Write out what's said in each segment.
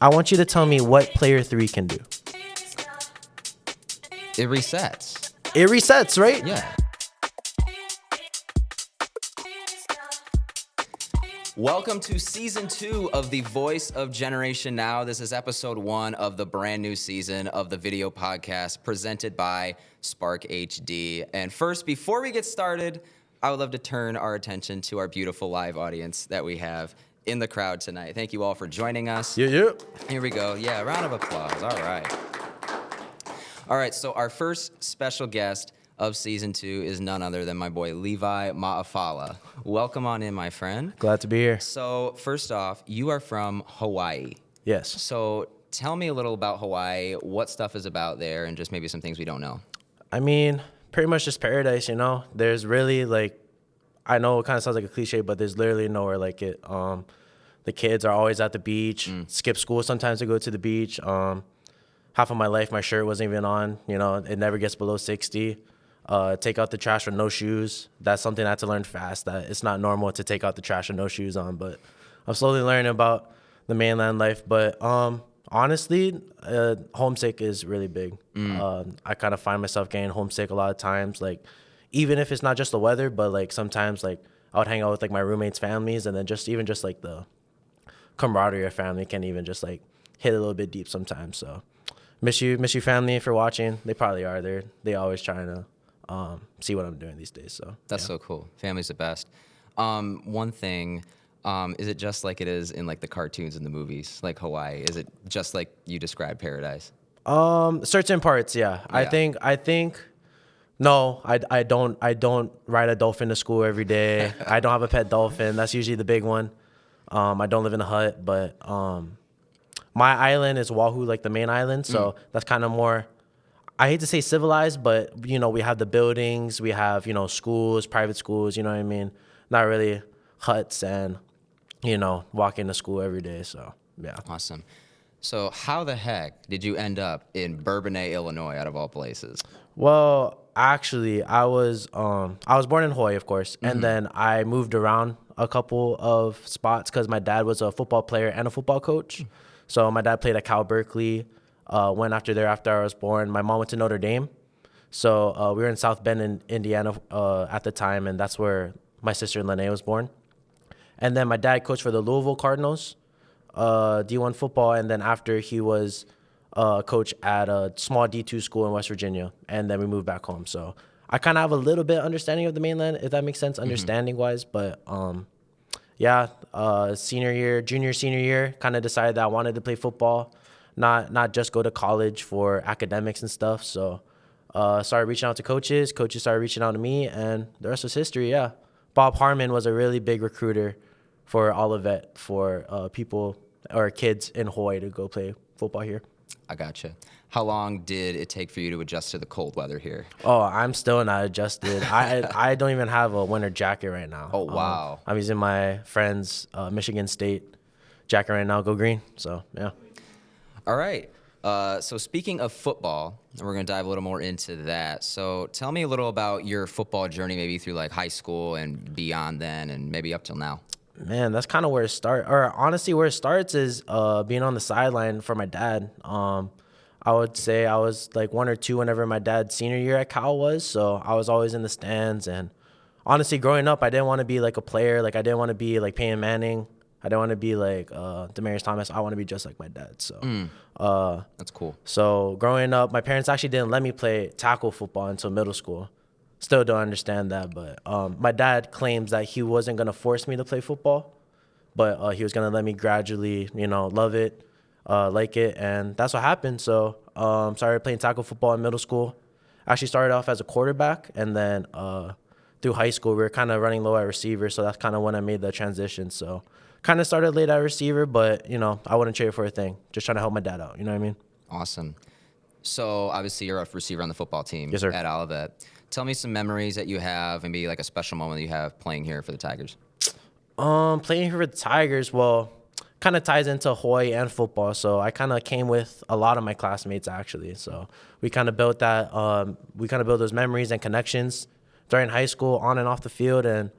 I want you to tell me what player 3 can do. It resets. It resets, right? Yeah. Welcome to season 2 of The Voice of Generation Now. This is episode 1 of the brand new season of the video podcast presented by Spark.HD. And first, before we get started, I would love to turn our attention to our beautiful live audience that we have in the crowd tonight. Thank you all for joining us. Yeah. Here we go. Yeah, round of applause. All right. All right, so our first special guest of season 2 is none other than my boy Levi Ma'afala. Welcome on in, my friend. Glad to be here. So first off, you are from Hawaii. Yes. So tell me a little about Hawaii, what stuff is about there, and just maybe some things we don't know. I mean, pretty much just paradise, you know? There's really, like, I know it kind of sounds like a cliche, but there's literally nowhere like it. The kids are always at the beach, skip school sometimes to go to the beach. Half of my life, my shirt wasn't even on. You know, it never gets below 60. Take out the trash with no shoes. That's something I had to learn fast, that it's not normal to take out the trash with no shoes on. But I'm slowly learning about the mainland life. But honestly, homesick is really big. I kind of find myself getting homesick a lot of times. Like, even if it's not just the weather, but like sometimes like I would hang out with like my roommates' families, and then just like the camaraderie of family can even just like hit a little bit deep sometimes. So miss you family, if you're watching. They probably are. They always trying to see what I'm doing these days. So that's so cool. Family's the best. One thing, is it just like it is in like the cartoons and the movies, like Hawaii? Is it just like you described paradise? Certain parts, yeah. I think no, I don't ride a dolphin to school every day. I don't have a pet dolphin. That's usually the big one. I don't live in a hut, but my island is Oahu, like the main island. So that's kind of more, I hate to say civilized, but, you know, we have the buildings, we have, you know, schools, private schools, you know what I mean? Not really huts and, you know, walking to school every day. So, yeah. Awesome. So how the heck did you end up in Bourbonnais, Illinois, out of all places? Well, actually, I was born in Hawaii, of course, and then I moved around a couple of spots because my dad was a football player and a football coach. So my dad played at Cal Berkeley. After I was born, my mom went to Notre Dame. So we were in South Bend in Indiana at the time, and that's where my sister Lene was born. And then my dad coached for the Louisville Cardinals, D1 football, and then after he was coach at a small D2 school in West Virginia, and then we moved back home. So I kind of have a little bit understanding of the mainland, if that makes sense, understanding-wise. But senior year, kind of decided that I wanted to play football, not just go to college for academics and stuff. So started reaching out to coaches. Coaches started reaching out to me, and the rest was history, yeah. Bob Harmon was a really big recruiter for Olivet, for people or kids in Hawaii to go play football here. I gotcha. How long did it take for you to adjust to the cold weather here? Oh, I'm still not adjusted. I don't even have a winter jacket right now. Oh, wow. I'm using my friend's Michigan State jacket right now, Go Green. So, yeah. All right. So speaking of football, and we're going to dive a little more into that. So tell me a little about your football journey, maybe through like high school and beyond then, and maybe up till now. Man, that's kind of where it starts. Or honestly, where it starts is being on the sideline for my dad. I would say I was like 1 or 2 whenever my dad's senior year at Cal was. So I was always in the stands. And honestly, growing up, I didn't want to be like a player. Like, I didn't want to be like Peyton Manning. I didn't want to be like Demaryius Thomas. I want to be just like my dad. So that's cool. So growing up, my parents actually didn't let me play tackle football until middle school. Still don't understand that, but my dad claims that he wasn't going to force me to play football, but he was going to let me gradually, you know, love it, like it, and that's what happened. So started playing tackle football in middle school. Actually started off as a quarterback, and then through high school, we were kind of running low at receiver, so that's kind of when I made the transition. So kind of started late at receiver, but, you know, I wouldn't trade it for a thing. Just trying to help my dad out, you know what I mean? Awesome. So obviously you're a receiver on the football team. Yes, sir. At Olivet. Tell me some memories that you have, maybe like a special moment that you have playing here for the Tigers. Playing here for the Tigers, well, kind of ties into Hawaii and football. So I kind of came with a lot of my classmates, actually. So we kind of built that, we kind of built those memories and connections during high school, on and off the field. And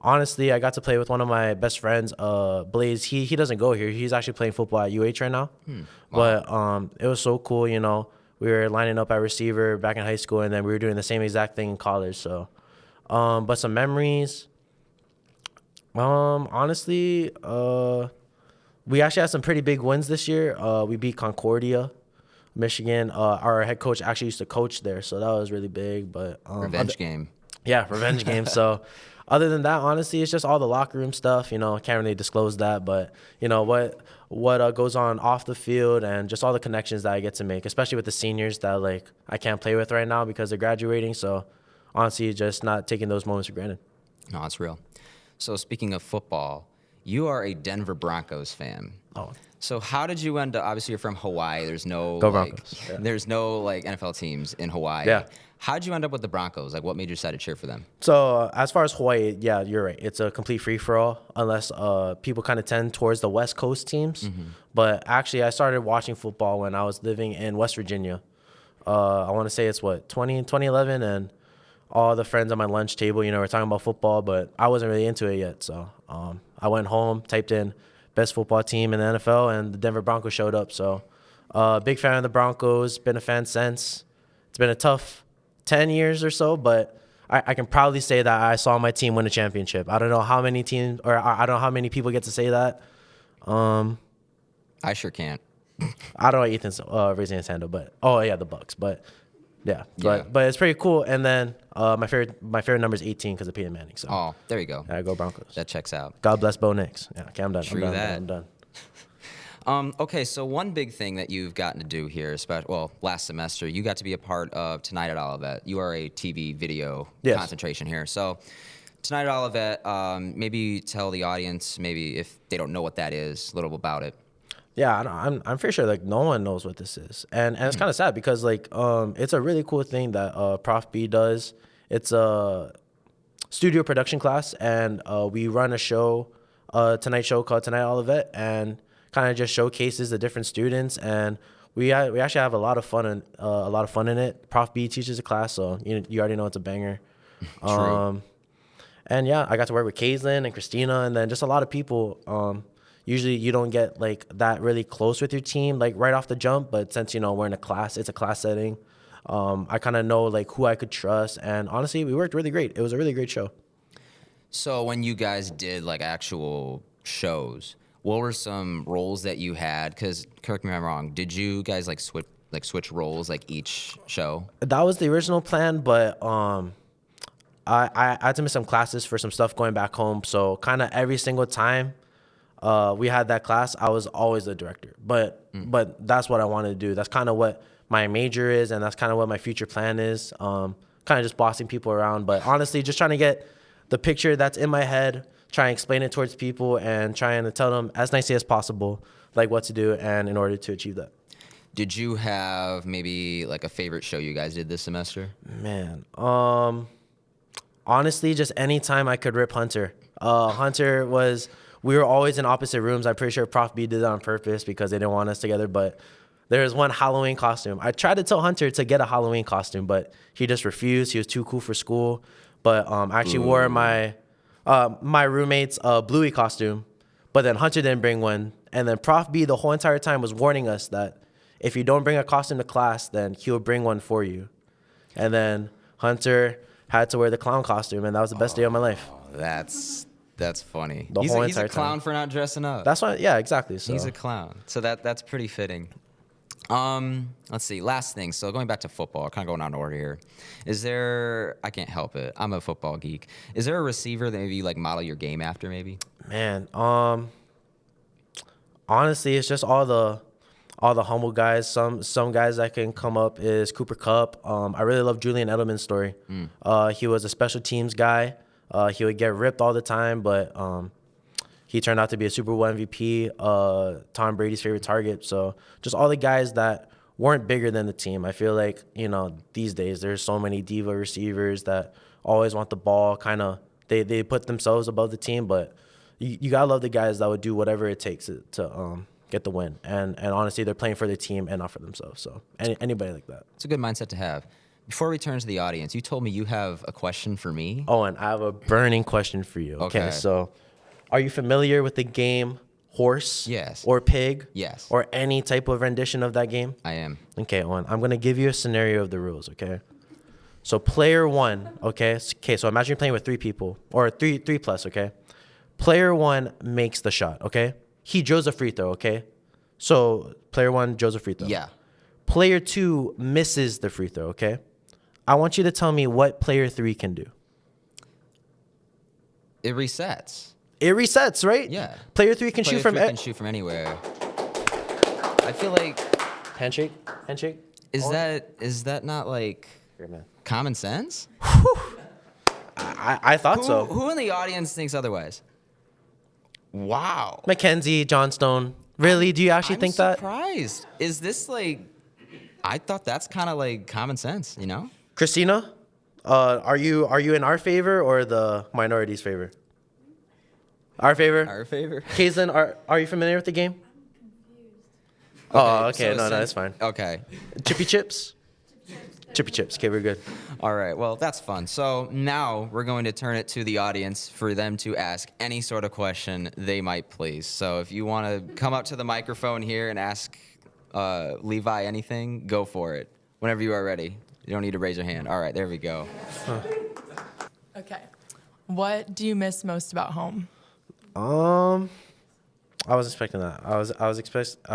honestly, I got to play with one of my best friends, Blaze. He doesn't go here. He's actually playing football at UH right now. Wow. But it was so cool, you know. We were lining up at receiver back in high school, and then we were doing the same exact thing in college. So, but some memories. Honestly, we actually had some pretty big wins this year. We beat Concordia, Michigan. Our head coach actually used to coach there, so that was really big. But Revenge game. yeah, revenge game. So other than that, honestly, it's just all the locker room stuff. You know, can't really disclose that, but you know what goes on off the field and just all the connections that I get to make, especially with the seniors that like I can't play with right now because they're graduating. So honestly, just not taking those moments for granted. No, it's real. So speaking of football, you are a Denver Broncos fan. Oh, So how did you end up? Obviously, you're from Hawaii. There's no Go like, Broncos. Yeah. there's no like NFL teams in Hawaii. Yeah. How did you end up with the Broncos? Like, what made you decide to cheer for them? so as far as Hawaii, yeah, you're right. It's a complete free for all unless people kind of tend towards the West Coast teams. But actually, I started watching football when I was living in West Virginia. I want to say it's 2011, and all the friends on my lunch table, you know, were talking about football, but I wasn't really into it yet. So I went home, typed in best football team in the NFL, and the Denver Broncos showed up. So big fan of the Broncos, been a fan since. It's been a tough 10 years or so, but I can proudly say that I saw my team win a championship. I don't know how many teams, or I don't know how many people get to say that. I sure can't. I don't know Ethan's raising his hand up, but the Bucks. But yeah, Yeah. but it's pretty cool. And then my favorite number is 18 because of Peyton Manning. So Oh, there you go. yeah, go Broncos. That checks out. God bless Bo Nix. Yeah, okay, I'm done. True I'm done. that. I'm done. Okay, so one big thing that you've gotten to do here, last semester, you got to be a part of Tonight at Olivet. You are a TV video Yes. concentration here. So Tonight at Olivet, maybe tell the audience, maybe if they don't know what that is, a little about it. Yeah, I'm pretty sure like no one knows what this is, and it's kind of sad because like it's a really cool thing that Prof B does. It's a studio production class, and we run a show, tonight show called Tonight at Olivet, and kind of just showcases the different students, and we actually have a lot of fun in it. Prof B teaches a class, so you already know it's a banger. True. And yeah, I got to work with Kaitlyn and Christina, and then just a lot of people. Usually you don't get like that really close with your team like right off the jump, but since we're in a class, it's a class setting. I kind of know like who I could trust, and honestly, we worked really great. It was a really great show. So when you guys did like actual shows, what were some roles that you had? Because correct me if I'm wrong, did you guys like switch roles like each show? That was the original plan, but I had to miss some classes for some stuff going back home. So kind of every single time we had that class, I was always the director. But that's what I wanted to do. That's kind of what my major is, and that's kind of what my future plan is. Kind of just bossing people around. But honestly, just trying to get the picture that's in my head, try and explain it towards people, and trying to tell them as nicely as possible like what to do and in order to achieve that. Did you have maybe like a favorite show you guys did this semester? Man, honestly, just anytime I could rip Hunter. Hunter was... We were always in opposite rooms. I'm pretty sure Prof B did that on purpose because they didn't want us together. But there was one Halloween costume. I tried to tell Hunter to get a Halloween costume, but he just refused. He was too cool for school. But I actually wore my roommate's Bluey costume. But then Hunter didn't bring one. And then Prof B the whole entire time was warning us that if you don't bring a costume to class, then he'll bring one for you. And then Hunter had to wear the clown costume, and that was the best day of my life. That's funny. The whole He's a entire clown time. for not dressing up. That's why, yeah, exactly. So. He's a clown. So that's pretty fitting. Let's see. Last thing. So going back to football, kind of going on order here. Is there? I can't help it. I'm a football geek. Is there a receiver that maybe you like model your game after? Maybe. Man, honestly, it's just all the humble guys. Some guys that can come up is Cooper Kupp. I really love Julian Edelman's story. He was a special teams guy. He would get ripped all the time, but he turned out to be a Super Bowl MVP, Tom Brady's favorite target. So just all the guys that weren't bigger than the team. I feel like, these days there's so many diva receivers that always want the ball. Kind of they put themselves above the team, but you gotta love the guys that would do whatever it takes to get the win. And honestly, they're playing for the team and not for themselves. So anybody like that. It's a good mindset to have. Before we turn to the audience, you told me you have a question for me. Owen, I have a burning question for you. Okay, so are you familiar with the game Horse? Yes. Or Pig? Yes. Or any type of rendition of that game? I am. Okay, Owen, I'm going to give you a scenario of the rules, okay? So player one, okay? Okay, so imagine you're playing with 3 people, or three plus, okay? Player one makes the shot, okay? He draws a free throw, okay? So player one draws a free throw. Yeah. Player two misses the free throw, okay? I want you to tell me what player 3 can do. It resets. It resets, right? Yeah. Player 3 can Player shoot from... three can shoot from anywhere. I feel like... Handshake? Is that not like Here, man. common sense? I thought so. Who in the audience thinks otherwise? Wow. Mackenzie, Johnstone. Really? Do you actually think that? I'm surprised. Is this like... I thought that's kind of like common sense, you know? Christina, are you in our favor or the minority's favor? Our favor? Our favor. Kaitlyn, are you familiar with the game? Oh, okay. so No, that's fine. Okay. Chippy chips? Chippy chips. Okay, we're good. All right. Well, that's fun. So now we're going to turn it to the audience for them to ask any sort of question they might please. So if you want to come up to the microphone here and ask Levi anything, go for it. Whenever you are ready. You don't need to raise your hand. All right. There we go. Okay. What do you miss most about home? I was expecting that. I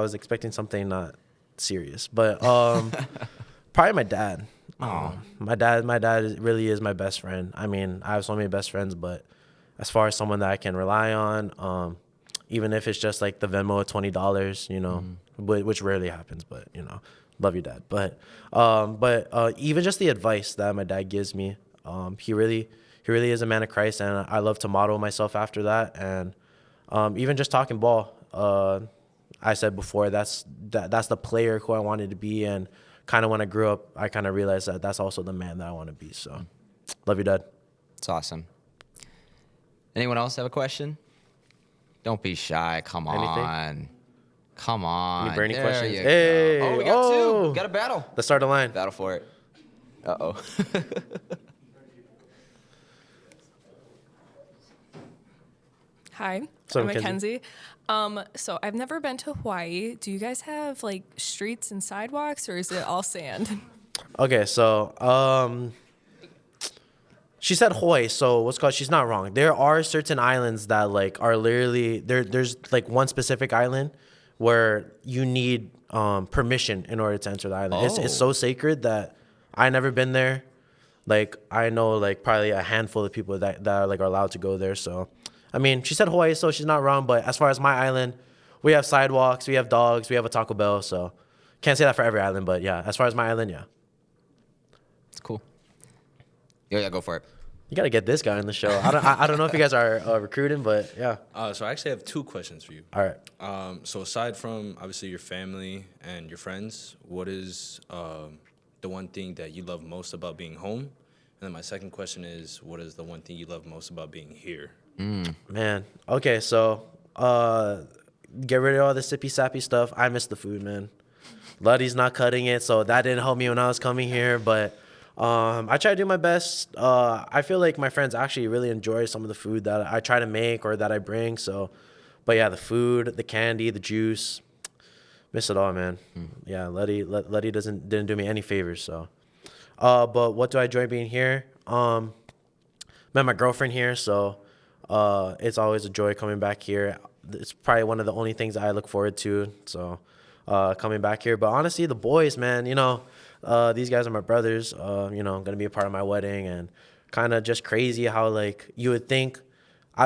was expecting something not serious, but probably my dad. My dad really is my best friend. I mean, I have so many best friends, but as far as someone that I can rely on, even if it's just like the Venmo of $20, you know, which rarely happens, but you know, love your dad. But even just the advice that my dad gives me, he really is a man of Christ, and I love to model myself after that. And even just talking ball, I said before, that's the player who I wanted to be, and kind of when I grew up, I kind of realized that that's also the man that I want to be. So, love you, Dad. It's awesome. Anyone else have a question? Don't be shy. Come on. Come on. Any burning There questions? you Hey. go. Oh, we got 2. We got a battle. Let's start the line. Battle for it. Uh-oh. Hi, So, I'm Mackenzie. Mackenzie. So I've never been to Hawaii. Do you guys have like streets and sidewalks, or is it all sand? Okay, so she said Hawaii, so what's called? She's not wrong. There are certain islands that like are literally there's like one specific island where you need permission in order to enter the island. It's so sacred that I never been there. Like I know like probably a handful of people that are like are allowed to go there. So I mean, she said Hawaii, so she's not wrong. But as far as my island, we have sidewalks, we have dogs, we have a Taco Bell. So can't say that for every island, but yeah, as far as my island, yeah. It's cool. Yeah, go for it. You gotta get this guy on the show. I don't know if you guys are recruiting, but yeah. So I actually have 2 questions for you. All right. So aside from obviously your family and your friends, what is the one thing that you love most about being home? And then my second question is, what is the one thing you love most about being here? Man. Okay, so get rid of all the sippy sappy stuff. I miss the food, man. Luddy's not cutting it, so that didn't help me when I was coming here, but I try to do my best. I feel like my friends actually really enjoy some of the food that I try to make or that I bring. So, but yeah, the food, the candy, the juice, miss it all, man. Yeah, Luddy didn't do me any favors. So, but what do I enjoy being here? Met my girlfriend here, so it's always a joy coming back here. It's probably one of the only things I look forward to. So, coming back here. But honestly, the boys, man, you know. These guys are my brothers, you know, going to be a part of my wedding, and kind of just crazy how, like, you would think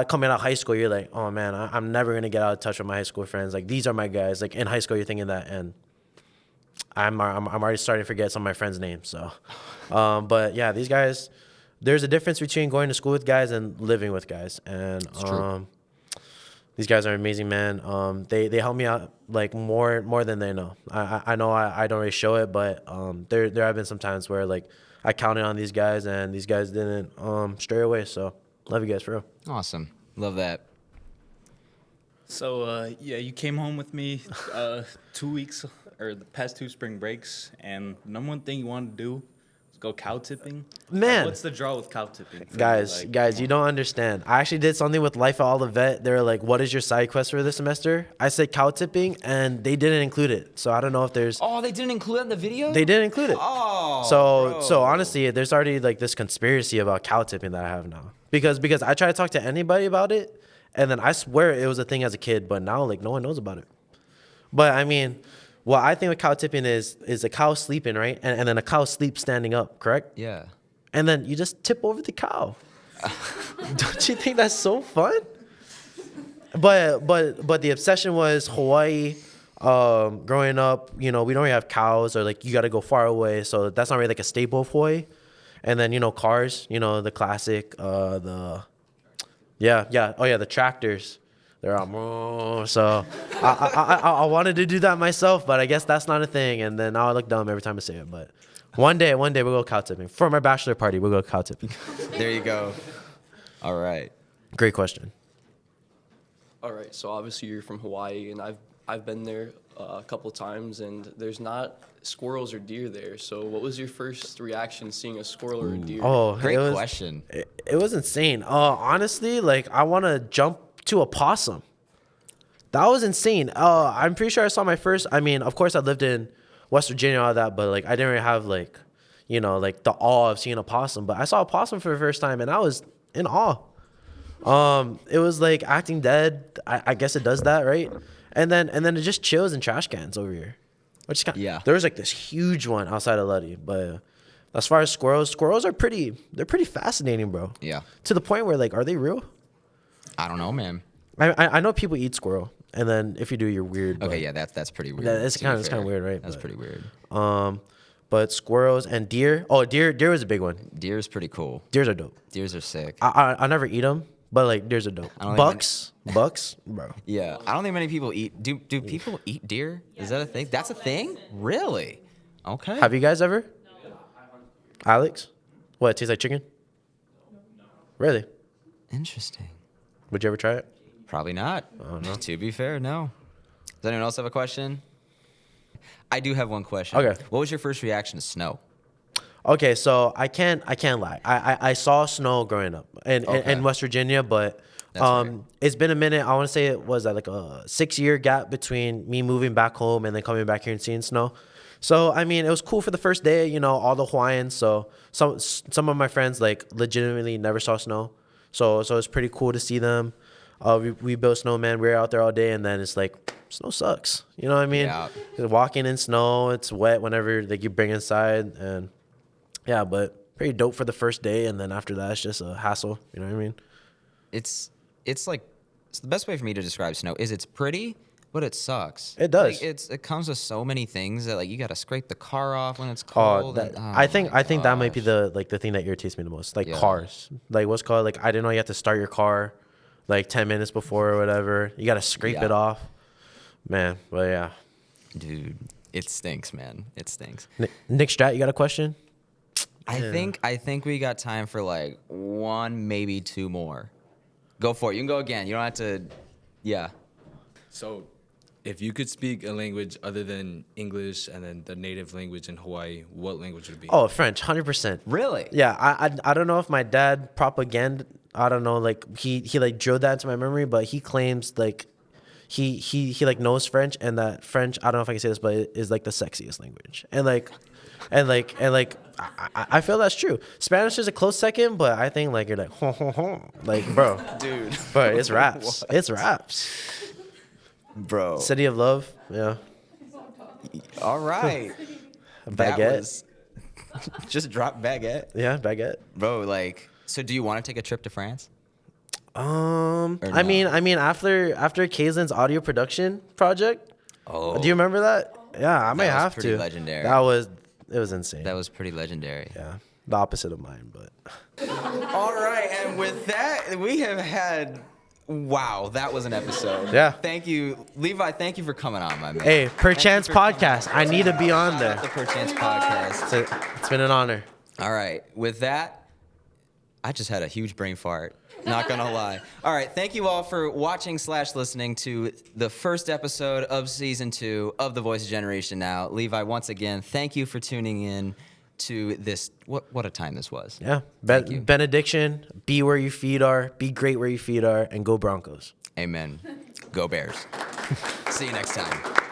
coming out of high school, you're like, oh, man, I'm never going to get out of touch with my high school friends. Like, these are my guys. Like, in high school, you're thinking that, and I'm already starting to forget some of my friends' names. So, but, yeah, these guys, there's a difference between going to school with guys and living with guys. And these guys are amazing, man. They help me out like more than they know. I know I don't really show it, but there have been some times where like I counted on these guys and these guys didn't stray away. So love you guys for real. Awesome. Love that. So, yeah, you came home with me 2 weeks or the past 2 spring breaks, and the number one thing you wanted to do go cow tipping. Man. Like, what's the draw with cow tipping? for you? Guys, Like, you don't understand. I actually did something with Life at Olivet. They were like, "What is your side quest for this semester?" I said cow tipping, and they didn't include it. So I don't know if there's. Oh, they didn't include it in the video? They didn't include it. Oh. So bro. honestly, there's already like this conspiracy about cow tipping that I have now. Because I try to talk to anybody about it, and then I swear it was a thing as a kid, but now like no one knows about it. But I mean, what I think with cow tipping is a cow sleeping, right? And then a cow sleeps standing up, correct? Yeah. And then you just tip over the cow. Don't you think that's so fun? But the obsession was Hawaii. Growing up, we don't really have cows, or like you got to go far away, so that's not really like a staple of Hawaii. And then cars, the classic, the tractors. They're all so I wanted to do that myself, but I guess that's not a thing. And then now I look dumb every time I say it. But one day we'll go cow tipping for my bachelor party. We'll go cow tipping. There you go. All right. Great question. All right, so obviously you're from Hawaii, and I've been there a couple times, and there's not squirrels or deer there. So what was your first reaction seeing a squirrel or a deer? Oh, Great question. It was insane. Honestly, like I want to jump to a possum. That was insane. I'm pretty sure I saw my first. I mean, of course, I lived in West Virginia, all that, but like I didn't really have like, like the awe of seeing a possum. But I saw a possum for the first time, and I was in awe. It was like acting dead. I guess it does that, right? And then it just chills in trash cans over here, which is kind. Yeah. There was like this huge one outside of Luddy, but as far as squirrels are pretty. They're pretty fascinating, bro. Yeah. To the point where like, are they real? I don't know, man. I know people eat squirrel, and then if you do, you're weird. Okay, but- yeah, that's pretty weird. It's kind of weird, right? That's But, pretty weird. But squirrels and deer. Oh, deer was a big one. Deer's pretty cool. Deers are dope. Deers are sick. I never eat them, but like deers are dope. don't Bucks, bro. Yeah, I don't think many people eat. Do people eat deer? Is that a thing? That's a thing? Really? Okay. Have you guys ever? Alex, what? It tastes like chicken? Really? Interesting. Would you ever try it? Probably not. To be fair, no. Does anyone else have a question? I do have one question. Okay. What was your first reaction to snow? Okay, so I can't lie. I saw snow growing up in West Virginia, but That's right. it's been a minute. I want to say it was like a 6-year gap between me moving back home and then coming back here and seeing snow. So I mean, it was cool for the first day, all the Hawaiians. So some of my friends like legitimately never saw snow. So it's pretty cool to see them. We built snowman. We were out there all day, and then it's like snow sucks. You know what I mean? Yeah. Walking in snow, it's wet whenever like you bring inside, and yeah, but pretty dope for the first day, and then after that, it's just a hassle. You know what I mean? It's the best way for me to describe snow is it's pretty, but it sucks. It does. Like, it comes with so many things that like you got to scrape the car off when it's cold. I think that might be the thing that irritates me the most. Like Yeah. cars, like what's called like I didn't know you have to start your car like 10 minutes before or whatever. You got to scrape it off, man. But yeah, Dude, it stinks, man. It stinks. Nick Strat, you got a question? I think we got time for like one, maybe two more. Go for it. You can go again. You don't have to. Yeah. So, if you could speak a language other than English and then the native language in Hawaii, what language would it be? Oh, French, 100%. Really? Yeah, I don't know if my dad propaganda. I don't know, like he like drilled that into my memory, but he claims like he like knows French, and that French, I don't know if I can say this, but it is like the sexiest language, and I feel that's true. Spanish is a close second, but I think like you're like like bro, Dude. but it's raps, it's raps. Bro. City of Love, yeah. All right. Baguette, That was just drop baguette. yeah, baguette. Bro, like, so do you want to take a trip to France? I no? mean, after Kayslin's audio production project, Oh. do you remember that? Yeah, I might was have pretty to. legendary. It was insane. That was pretty legendary. Yeah, the opposite of mine, but All right, and with that, we have had. Wow, that was an episode. Yeah. Thank you, Levi. Thank you for coming on, my man. hey, Perchance Thank you for podcast. I need to be on Shout out there. the Perchance podcast. It's been an honor. All right, with that, I just had a huge brain fart. Not gonna lie. All right, thank you all for watching / listening to the first episode of season 2 of The Voice of Generation Now. Levi, once again, thank you for tuning in. to this. What a time this was. Yeah. Thank you. Benediction, be where your feet are, be great where your feet are, and go Broncos. Amen. Go Bears. See you next time.